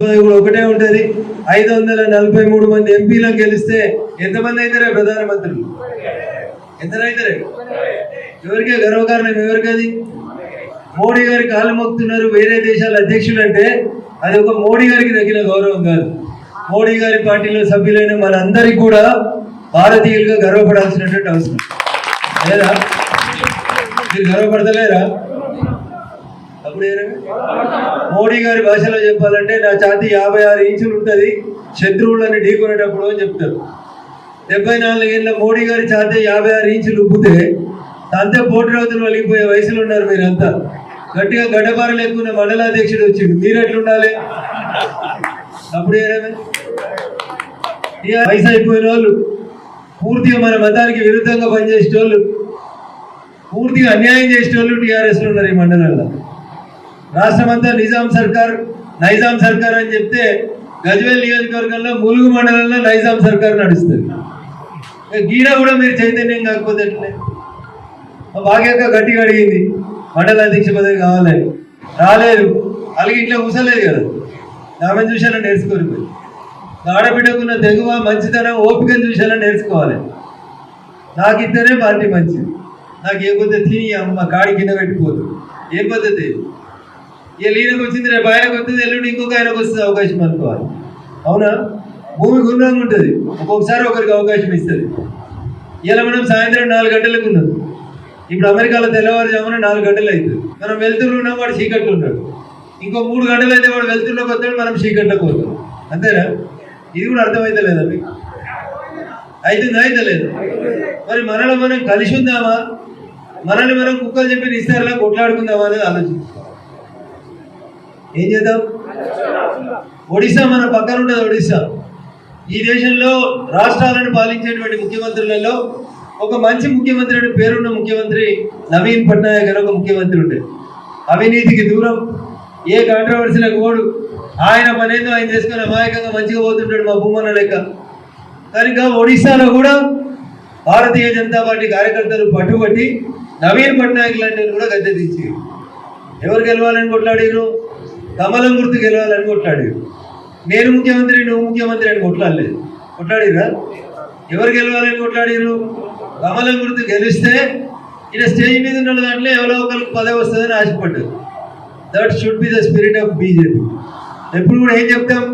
కూడా ఒకటే ఉంటది. 543 మంది ఎంపీలను గెలిస్తే ఎంతమంది అవుతారే ప్రధానమంత్రులు? ఎంతనైతారే? ఎవరికే గర్వకారణం? ఎవరికది? మోడీ గారి కాళ్ళు మొక్కుతున్నారు వేరే దేశాల అధ్యక్షులు అంటే అది ఒక మోడీ గారికి తగిన గౌరవం కాదు. మోడీ గారి పార్టీలో సభ్యులైన మనందరికీ కూడా భారతీయులుగా గర్వపడాల్సినటువంటి అవసరం లేదా? మీరు గర్వపడతలేరా? అప్పుడు మోడీ గారి భాషలో చెప్పాలంటే నా ఛాతీ 56 ఇంచులు ఉంటుంది శత్రువులని ఢీకొనేటప్పుడు అని చెప్తారు. 74 ఏళ్ళ మోడీ గారి ఛాతీ 56 ఇంచులు ఉబ్బితే అంతే పోటీ రోజులు వలిగిపోయే వయసులో ఉన్నారు మీరంతా. గట్టిగా గడ్డపారలు ఎక్కువ మండలాధ్యక్షుడు వచ్చిండు, మీరు ఎట్లుండాలి? అప్పుడు వయసు అయిపోయిన వాళ్ళు, పూర్తిగా మన మతానికి విరుద్ధంగా పనిచేసే వాళ్ళు, పూర్తిగా అన్యాయం చేసే వాళ్ళు టీఆర్ఎస్లో ఉన్నారు ఈ మండలంలో. రాష్ట్రమంతా నైజాం సర్కార్ అని చెప్తే గజ్వేల్ నియోజకవర్గంలో ములుగు మండలంలో నైజాం సర్కార్ నడుస్తుంది. గీడ కూడా మీరు చైతన్యం కాకపోతే ఎట్లే? భాగ్యక్క గట్టిగా అడిగింది మండల అధ్యక్ష పదవి కావాలని, రాలేదు. అలాగే ఇట్లా కూసలేదు కదా, ఆమెను చూసానని నేర్చుకోరు. ఆడబిడ్డకున్న తెగువ మంచితనం ఓపికను చూసానని నేర్చుకోవాలి. నాకు ఇద్దరే పార్టీ మంచిది, నాకు ఏ పద్ధతి తిని అమ్మ కాడి కింద పెట్టిపోదు. ఏ పద్ధతి? ఇక ఈయనకు వచ్చింది, రేపు ఆయనకు వస్తుంది, ఎల్లుండి ఇంకొక ఆయనకు వస్తుంది అవకాశం అనుకోవాలి. అవునా? భూమి గుండ్రంగా ఉంటుంది, ఒక్కొక్కసారి ఒకరికి అవకాశం ఇస్తుంది. ఇలా మనం సాయంత్రం 4 గంటలకు ఉన్నాం, ఇప్పుడు అమెరికాలో తెల్లవారుజామున 4 గంటలు అవుతుంది. మనం వెళ్తురు ఉన్నాం, వాడు చీకట్లు ఉన్నాడు. ఇంకో 3 గంటలు అయితే వాడు వెళ్తుర్లోకి వస్తాడు, మనం చీకట్లోకి పోతాం. అంతేనా? ఇది కూడా అర్థమైతే లేదా మీకు? అయితే లేదు. మరి మనలో మనం కలిసి ఉందామా, మనల్ని మనం కుక్కలు చెప్పి ఇస్తారా కొట్లాడుకుందామా అనేది ఆలోచించాం. ఏం చేద్దాం? ఒడిశా మన పక్కన ఉంటుంది. ఒడిశా ఈ దేశంలో రాష్ట్రాలను పాలించేటువంటి ముఖ్యమంత్రులలో ఒక మంచి ముఖ్యమంత్రి అని పేరున్న ముఖ్యమంత్రి నవీన్ పట్నాయక్ అని ఒక ముఖ్యమంత్రి ఉండే. అవినీతికి దూరం, ఏ కాంట్రవర్సీలకు ఓడు, ఆయన పనేందో ఆయన చేసుకుని అమాయకంగా మంచిగా పోతుంటాడు మా భూమన్న లెక్క. కనుక ఒడిశాలో కూడా భారతీయ జనతా పార్టీ కార్యకర్తలు పట్టుబట్టి నవీన్ పట్నాయక్ లాంటి కూడా గద్దె దించి ఎవరు గెలవాలని కొట్లాడారు? కమలం గుర్తు గెలవాలని కొట్లాడారు. నేను ముఖ్యమంత్రి నువ్వు ముఖ్యమంత్రి అని కొట్లాడలేదు. కొట్లాడిరా? ఎవరు గెలవాలని కొట్లాడారు? కమలం గుర్తు గెలిస్తే ఇలా స్టేజ్ మీద ఉన్న దాంట్లో ఎవరో ఒకరికి పదవి వస్తుందని ఆశపడ్డారు. That should be the spirit of BJP. ఎప్పుడు కూడా ఏం చెప్తాం?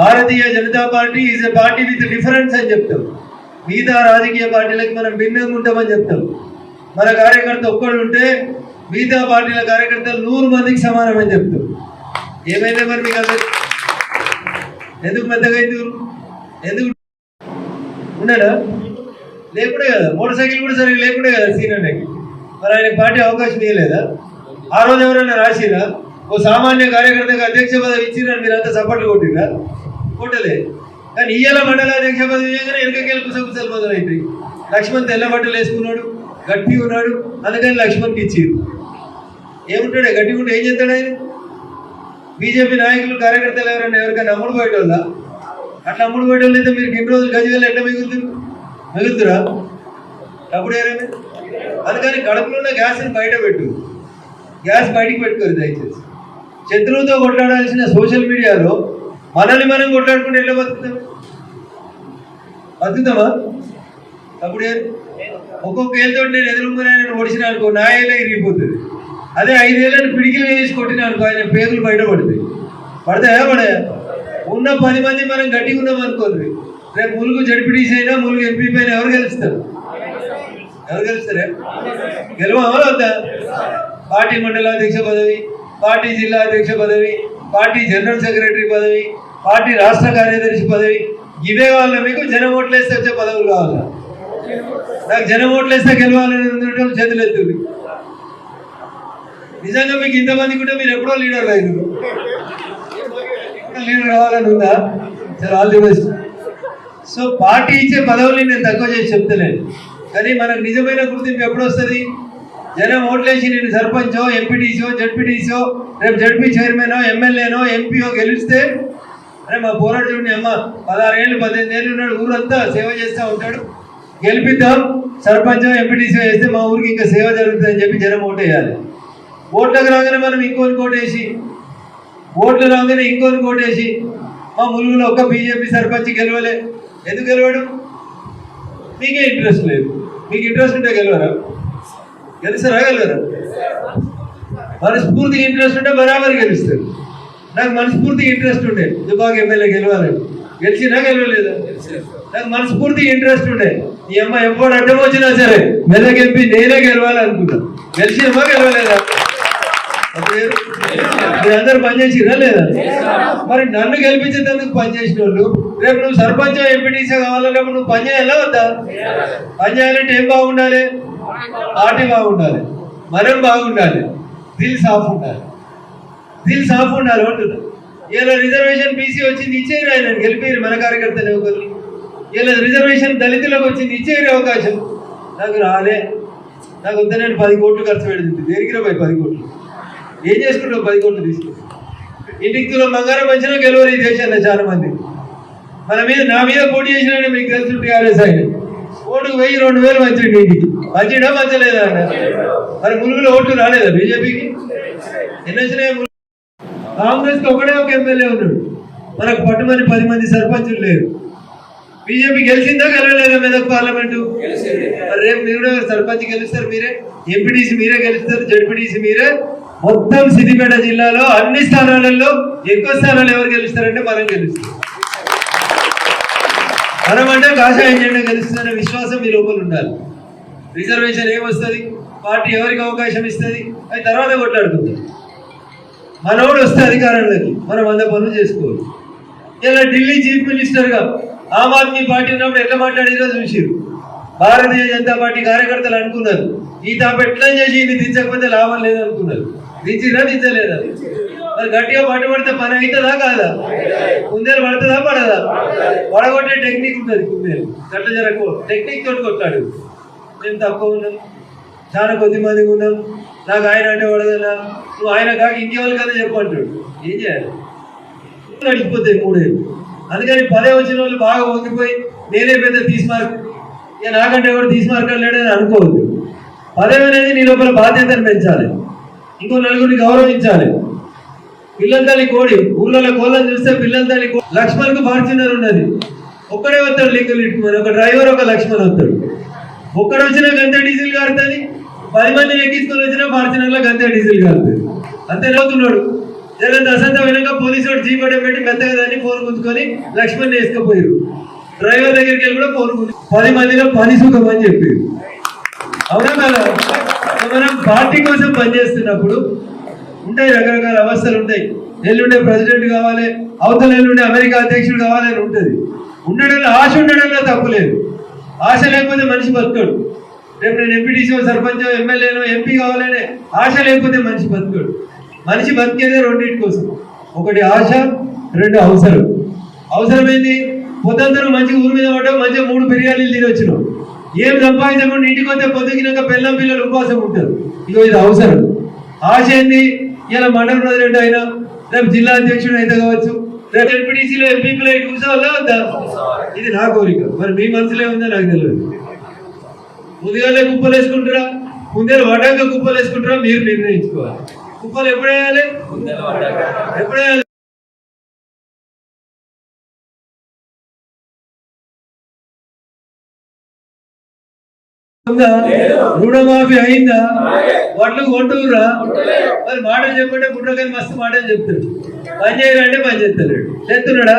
Bharatiya Janata Party is a party with difference అని చెప్తాం. మిగతా రాజకీయ పార్టీలకు మనం భిన్నంగా ఉంటామని చెప్తాం. మన కార్యకర్త ఒక్కడు ఉంటే మిగతా పార్టీల కార్యకర్తలు 100 మందికి సమానం అని చెప్తాం. ఏమైందా మరి మీకు అందరు? ఎందుకు మెత్తగా అయింది? ఎందుకు ఉండడా? లేకుండే కదా, మోటార్ సైకిల్ కూడా సరిగ్గా లేకుండే కదా సీనియర్కి. మరి ఆయన పార్టీ అవకాశం ఇవ్వలేదా? ఆ రోజు ఎవరైనా రాసిరా? ఓ సామాన్య కార్యకర్తకు అధ్యక్ష పదవి ఇచ్చిరని మీరు అంతా సపోర్ట్లు కొట్టిరా? కొట్టలే. కానీ ఇయ్యాల మండల అధ్యక్ష పదవి ఇవ్వగానే వెనకకెళ్ళి కుసకుసలు మొదలైతాయి. లక్ష్మణ్ తెల్ల బట్టలు వేసుకున్నాడు, గట్టి ఉన్నాడు, అందుకని లక్ష్మణ్కి ఇచ్చిరు. ఏముంటాడే? గట్టిగా ఉంటే ఏం చేస్తాడు ఆయన? బీజేపీ నాయకులు కార్యకర్తలు ఎవరికైనా అమ్ముడు పోయేటోళ్ళ? అట్లా అమ్ముడు పోయేటోళ్ళు అయితే మీరు ఇన్ని రోజులు గజవేళ్ళు ఎట్లా మిగులుతురా? అప్పుడు ఏరేమే. అందుకని కడుపులో ఉన్న గ్యాస్ని బయట పెట్టు, గ్యాస్ బయటికి పెట్టుకోరు దయచేసి. శత్రువుతో కొట్లాడాల్సిన సోషల్ మీడియాలో మనల్ని మనం కొట్లాడుకుంటే ఎట్లా బతుకుతామా? అప్పుడు ఒక్కొక్క ఏళ్ళతో నేను ఎదురుమని ఆయన ఓడిసిన అనుకో, నా ఏళ్ళే ఇరిగిపోతుంది. అదే 5 ఏళ్ళని పిడికిలు వేసి కొట్టిన అనుకో, ఆయన పేగులు బయట పడుతుంది. పడతాయా? పడయా? ఉన్న 10 మంది మనం గట్టిగా ఉన్నాం అనుకోండి, రేపు ములుగు జడ్పీటీసీ అయినా ములుగు ఎంపీ పైన ఎవరు గెలుస్తారు? ఎవరు గెలుస్తారా? గెలవమా వద్దా? పార్టీ మండలాధ్యక్ష పదవి, పార్టీ జిల్లా అధ్యక్ష పదవి, పార్టీ జనరల్ సెక్రటరీ పదవి, పార్టీ రాష్ట్ర కార్యదర్శి పదవి, ఇవే కావాలా మీకు? జనం ఓట్లేస్తే వచ్చే పదవులు కావాలా? నాకు జనం ఓట్లేస్తే గెలవాలని చేతులు ఎత్తుంది. నిజంగా మీకు ఇంతమంది కూడా మీరు ఎప్పుడో లీడర్ లేదు, లీడర్ కావాలని ఉందా? సరే, all the best. So party ఇచ్చే పదవుల్ని నేను తక్కువ చేసి చెప్తలేను, కానీ మనకు నిజమైన గుర్తింపు ఎప్పుడు వస్తుంది? జనం ఓట్లేసి నేను సర్పంచో, ఎంపీటీసో, జడ్పీటీసో, రేపు జడ్పీ చైర్మనో, ఎమ్మెల్యేనో, ఎంపీఓ గెలిస్తే అరే మా పోరాడు చూడండి అమ్మ 16 ఏళ్ళు 18 ఏళ్ళు ఉన్నాడు, ఊరంతా సేవ చేస్తూ ఉంటాడు, గెలిపిద్దాం, సర్పంచో ఎంపీటీసో వేస్తే మా ఊరికి ఇంకా సేవ జరుగుతుందని చెప్పి జనం ఓటేయాలి. ఓట్లకు రాగానే మనం ఇంకోటి ఓటేసి ఓట్లు రాగానే ఇంకోని ఓటేసి మా ములుగులో ఒక్క బీజేపీ సర్పంచ్ గెలవలే. ఎందుకు గెలవడు? మీకే ఇంట్రెస్ట్ లేదు. మీకు ఇంట్రెస్ట్ ఉంటే గెలవరా? గెలవరా? మనస్ఫూర్తిగా ఇంట్రెస్ట్ ఉంటే బరాబర్ గెలుస్తారు. నాకు మనస్ఫూర్తిగా ఇంట్రెస్ట్ ఉండే దుబాక్ ఎమ్మెల్యే గెలవాలని. గెలిచినా గెలవలేదా? నాకు మనస్ఫూర్తిగా ఇంట్రెస్ట్ ఉండే ఈ అమ్మ ఎప్పుడు అడ్డం వచ్చినా సరే మెదక్ ఎంపీ నేనే గెలవాలనుకున్నా. గెలిచినమా గెలవలేదా? మీరందరూ పనిచేసిరా లేదా? మరి నన్ను గెలిపించేందుకు పనిచేసిన వాళ్ళు రేపు నువ్వు సర్పంచ్ ఎంపీటీసీ కావాలన్నప్పుడు నువ్వు పని చేయాలా వద్దా? పని చేయాలంటే ఏం బాగుండాలి? పార్టీ బాగుండాలి, మనం బాగుండాలి, దిల్ సాఫ్ ఉండాలి. దిల్ సాఫ్ ఉండాలి అంటున్నా. ఇలా రిజర్వేషన్ బీసీ వచ్చింది ఇచ్చేయరు, ఆయన గెలిపేరు మన కార్యకర్తలు ఒకరు. ఇలా రిజర్వేషన్ దళితులకు వచ్చింది ఇచ్చేయరు అవకాశం. నాకు రాలే, నాకు వద్ద నేను 10 కోట్లు ఖర్చు పెడుతుంది. దేనికి పోయి 10 కోట్లు ఏం చేసుకుంటావు? 10 కోట్లు తీసుకుని ఇంటికి తులం బంగారం మంచిగా గెలవరు ఈ దేశాల్లో చాలా మంది. మన మీద నా మీద పోటీ చేసిన మీకు తెలుసు టీఆర్ఎస్ ఆయన ఓటుకు 1000-2000 మంచిండి. ఇంటికి మంచిడా మంచలేదా? మరి ములుగులో ఓట్లు రాలేదా బీజేపీకి? ఎన్ని వచ్చినాయి? కాంగ్రెస్కి ఒకడే ఒక ఎమ్మెల్యే ఉన్నాడు, మనకు పట్టుమని 10 మంది సర్పంచులు లేరు. బీజేపీ గెలిచిందా గెలవలేదా మెదక్ పార్లమెంటు? మరి రేపు మీరు సర్పంచ్ గెలుస్తారు మీరే, ఎంపీటీసీ మీరే గెలుస్తారు, జడ్పీటీసీ మీరే. మొత్తం సిద్దిపేట జిల్లాలో అన్ని స్థానాలలో ఎక్కువ స్థానాలు ఎవరు గెలుస్తారంటే మనం గెలుస్తాం. మనం అంటే కాషాయం జెండా గెలుస్తుందనే విశ్వాసం మీ లోపల ఉండాలి. రిజర్వేషన్ ఏమొస్తుంది, పార్టీ ఎవరికి అవకాశం ఇస్తుంది, అది తర్వాత కొట్లాడుకుంటాం. మనోడు వస్తే అధికారంలోకి మనం 100 పనులు చేసుకోవాలి. ఇలా ఢిల్లీ చీఫ్ మినిస్టర్గా ఆమ్ ఆద్మీ పార్టీ ఉన్నప్పుడు ఎట్లా మాట్లాడేదో చూసిరు. భారతీయ జనతా పార్టీ కార్యకర్తలు అనుకున్నారు ఈ తాప ఎట్లా చేసి ఇది దించకపోతే లాభం లేదనుకున్నారు. దించిరా దించలేదా? మరి గట్టిగా పట్టుబడితే పని అవుతుందా కాదా? కుందేలు పడుతుందా పడదా? పడగొట్టే టెక్నిక్ ఉంటుంది. కుందేలు గట్ల జరకు టెక్నిక్ తోటి కొట్టాడు. నేను తక్కువ ఉన్నాను, చాలా కొద్ది మందికి ఉన్నాం, నాకు ఆయన అంటే పడదనా, నువ్వు ఆయన కాక ఇంకెవరు కదా చెప్పంటాడు. ఏం చేయాలి? నడిచిపోతాయి 3 ఏళ్ళు. అందుకని 10 వచ్చిన వాళ్ళు బాగా వంగిపోయి నేనే పెద్ద తీసుమార్క్, ఇక నాకంటే ఎవరు తీసుమార్కం లేడని అనుకోవద్దు. 10 అనేది నీ లోపల బాధ్యతను పెంచాలి, ఇంకో నలుగురిని గౌరవించాలి. పిల్లల తల్లి కోడి, ఊళ్ళో కోళ్ళని చూస్తే పిల్లల తల్లి కోడి. లక్ష్మణ్కు ఫార్చునర్ ఉన్నది, ఒక్కడే వస్తాడు లింకులు ఇట్టుకుని, ఒక డ్రైవర్ ఒక లక్ష్మణ్ వస్తాడు. ఒక్కడ వచ్చినా గంతే డీజిల్ కారుతుంది, 10 మందిని ఎక్కించుకొని వచ్చినా ఫార్చునర్లో గంతే డీజిల్ కారుతుంది. అంతే లోతున్నాడు. జగన్ దశంతా వెనక పోలీసు వాడు జీప్ అడ్డం పెట్టి మెత్తగా దాన్ని ఫోన్ గుంజుకొని లక్ష్మణ్ వేసుకుపోయారు. డ్రైవర్ దగ్గరికి వెళ్ళి కూడా ఫోన్ గుంజు 10 మందిలో పని సుఖం అని చెప్పారు. అవునా కదా? మనం పార్టీ కోసం పనిచేస్తున్నప్పుడు ఉంటాయి రకరకాల అవస్థలు ఉంటాయి. ఎల్లుండే ప్రెసిడెంట్ కావాలి, అవతల ఎల్లుండే అమెరికా అధ్యక్షుడు కావాలని ఉంటుంది. ఉండడంలో ఆశ ఉండడంలో తప్పు లేదు. ఆశ లేకపోతే మనిషి బతుకోడు. రేపు నేను ఎంపీటీసీ సర్పంచ్ ఎమ్మెల్యేనో ఎంపీ కావాలనే ఆశ లేకపోతే మనిషి బతుకోడు. మనిషి బతికేదే రెండింటి కోసం, ఒకటి ఆశ, 2 అవసరం. అవసరం ఏంది? పొద్దుందరూ మంచిగా ఊరి మీద పడ్డావు, మంచిగా 3 బిర్యానీలు తినొచ్చినావు, ఏం సంపాదించకుండా ఇంటికి వస్తే పొద్దుకినాక పిల్లం పిల్లలు ఉపవాసం ఉంటారు. ఇగో ఇది అవసరం. ఆశ ఏంది? ఇలా మండల ప్రెసిడెంట్ అయినా, రేపు జిల్లా అధ్యక్షుడు అయితే కావచ్చు, రేపు ఎంపీటీసీలో ఎంపీలో కూర్చోవాలా వద్దా? ఇది నా కోరిక. మరి మీ మనసులో ఉందో నాకు తెలియదు. ముందుగానే కుప్పలు వేసుకుంటారా, ముందేళ్ళు వడ్డాక కుప్పలు వేసుకుంటారా, మీరు నిర్ణయించుకోవాలి. కుప్పలు ఎప్పుడు వేయాలి? ఎప్పుడు వేయాలి? రుణమాఫీ అయిందా? వడ్లు కొంటురా? మరి మాటలు చెప్పంటే గుండ్రకాయ మస్తు మాటలు చెప్తాడు. పని చేయరంటే పని చేస్తాడు. చేస్తున్నాడా?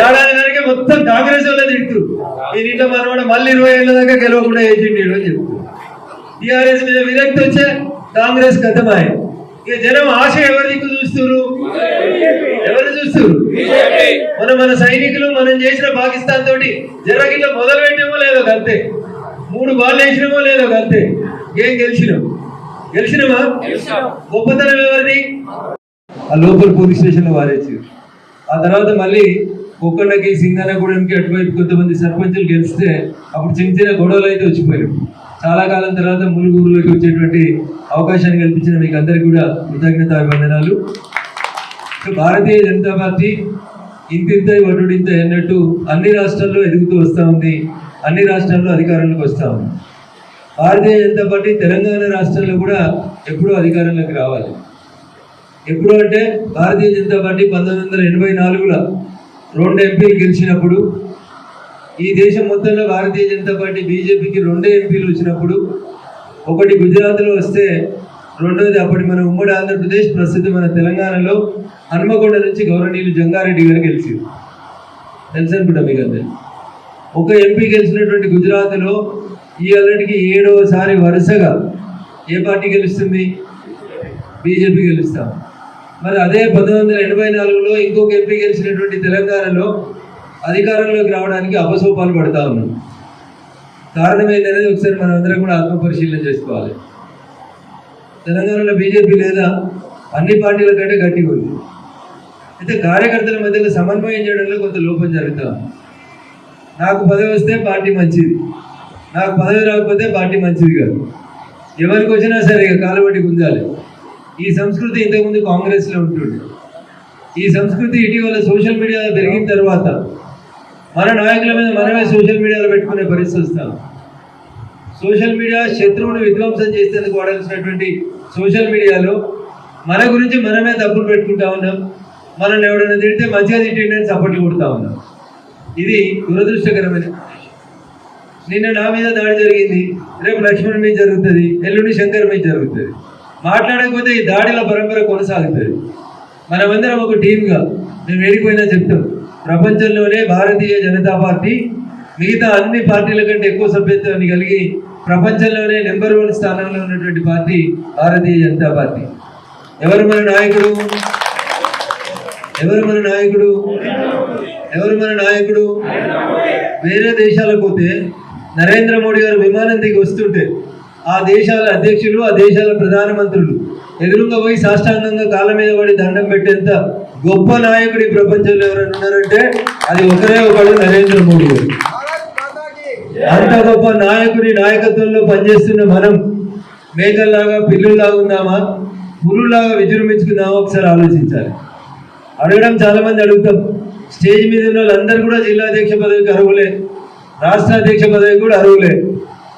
ఏడాది కనుక మొత్తం కాంగ్రెస్ వాళ్ళే తిడుతూ ఈ ఇంట్లో మనవాడ మళ్ళీ 20 ఏళ్ళ దాకా గెలవకుండా ఏజెంట్ అని చెప్తాడు. టీఆర్ఎస్ మీద విరక్తి వచ్చే కాంగ్రెస్ కథమాయ. ఇక జనం ఆశ ఎవరి దిక్కు చూస్తున్నారు? ఎవరు చూస్తున్నారు? మన సైనికులు మనం చేసిన పాకిస్తాన్ తోటి జరగిట్లో మొదలు పెట్టామో లేదో అంతే, 3 బాల్ వేసినామో లేదో అంతే. ఏం గెలిచినామా? గొప్పతనం ఎవరిది? ఆ లోకల్ పోలీస్ స్టేషన్ లో వారేసారు. ఆ తర్వాత మళ్ళీ కొక్కడకి సింగనగూడెంకి అటువైపు కొంతమంది సర్పంచులు గెలిస్తే అప్పుడు చిన్న గొడవలు అయితే వచ్చిపోయారు. చాలా కాలం తర్వాత ములుగురులోకి వచ్చేటువంటి అవకాశాన్ని కల్పించిన మీకు అందరికీ కూడా కృతజ్ఞతాభివందనాలు. భారతీయ జనతా పార్టీ ఇంతింత వడ్డుడింత అన్నట్టు అన్ని రాష్ట్రాల్లో ఎదుగుతూ వస్తూ ఉంది, అన్ని రాష్ట్రాల్లో అధికారంలోకి వస్తూ ఉంది. భారతీయ జనతా పార్టీ తెలంగాణ రాష్ట్రంలో కూడా ఎప్పుడూ అధికారంలోకి రావాలి. ఎప్పుడు అంటే భారతీయ జనతా పార్టీ 1984లో 2 ఎంపీలు గెలిచినప్పుడు, ఈ దేశం మొత్తంలో భారతీయ జనతా పార్టీ బీజేపీకి 2 ఎంపీలు వచ్చినప్పుడు, ఒకటి గుజరాత్లో వస్తే రెండోది అప్పటి మన ఉమ్మడి ఆంధ్రప్రదేశ్, ప్రస్తుతం మన తెలంగాణలో హనుమకొండ నుంచి గౌరవనీయులు జంగారెడ్డి గారు గెలిచారు. తెలుసు అనుకుంటా మీకు అంతే. ఒక ఎంపీ గెలిచినటువంటి గుజరాత్లో ఈ అల్లటికి 7వసారి వరుసగా ఏ పార్టీ గెలుస్తుంది? బీజేపీ గెలుస్తాం. మరి అదే 1984లో ఇంకొక ఎంపీ గెలిచినటువంటి తెలంగాణలో అధికారంలోకి రావడానికి అపసోపాలు పడతా ఉన్నాం. కారణం ఏంటనేది ఒకసారి మనం అందరం కూడా ఆత్మపరిశీలన చేసుకోవాలి. తెలంగాణలో బీజేపీ లేదా అన్ని పార్టీల కంటే గట్టిగా ఉంది. అయితే కార్యకర్తల మధ్యలో సమన్వయం చేయడంలో కొంత లోపం జరుగుతా. నాకు పదవి వస్తే పార్టీ మంచిది, నాకు పదవి రాకపోతే పార్టీ మంచిది కాదు. ఎవరికి వచ్చినా సరే ఇక కాలుబట్టి గుంజాలి. ఈ సంస్కృతి ఇంతకుముందు కాంగ్రెస్లో ఉంటుండే. ఈ సంస్కృతి ఇటీవల సోషల్ మీడియాలో పెరిగిన తర్వాత మన నాయకుల మీద మనమే సోషల్ మీడియాలో పెట్టుకునే పరిస్థితి వస్తాం. సోషల్ మీడియా శత్రువును విధ్వంసం చేసేందుకు వాడాల్సినటువంటి సోషల్ మీడియాలో మన గురించి మనమే తప్పులు పెట్టుకుంటా ఉన్నాం. మనల్ని ఎవడైనా తిడితే మంచిగా తిట్టిండని సపోర్ట్లు కొడుతూ ఉన్నాం. ఇది దురదృష్టకరమైన. నిన్న నా మీద దాడి జరిగింది, రేపు లక్ష్మణ్ మీద జరుగుతుంది, ఎల్లుండి శంకర్ మీద జరుగుతుంది. మాట్లాడకపోతే ఈ దాడిల పరంపర కొనసాగుతుంది. మనమందరం ఒక టీమ్గా మేము ఏడిపోయినా చెప్తాం, ప్రపంచంలోనే భారతీయ జనతా పార్టీ మిగతా అన్ని పార్టీల కంటే ఎక్కువ సభ్యత్వాన్ని కలిగి ప్రపంచంలోనే నెంబర్ 1 స్థానంలో ఉన్నటువంటి పార్టీ భారతీయ జనతా పార్టీ. ఎవరు మన నాయకుడు? ఎవరు మన నాయకుడు? ఎవరు మన నాయకుడు? వేరే దేశాలకు పోతే నరేంద్ర మోడీ గారు విమానం దిగి వస్తుంటే ఆ దేశాల అధ్యక్షులు, ఆ దేశాల ప్రధానమంత్రులు ఎదురుగా పోయి సాష్టాంగంగా కాళ్ళ మీద పడి దండం పెట్టేంత గొప్ప నాయకుడు ఈ ప్రపంచంలో ఎవరైనా ఉన్నారంటే అది ఒకరే ఒకడు, నరేంద్ర మోడీ గారు. అంత గొప్ప నాయకుడి నాయకత్వంలో పనిచేస్తున్న మనం మేకల్లాగా పిల్లుల్లాగా ఉందామా, పురుల్లాగా విజృంభించుకుందామా? ఒకసారి ఆలోచించాలి. అడగడం చాలా మంది అడుగుతాం. స్టేజ్ మీద ఉన్న వాళ్ళందరూ కూడా జిల్లా అధ్యక్ష పదవికి అర్హులే, రాష్ట్ర అధ్యక్ష పదవికి కూడా అర్హులే.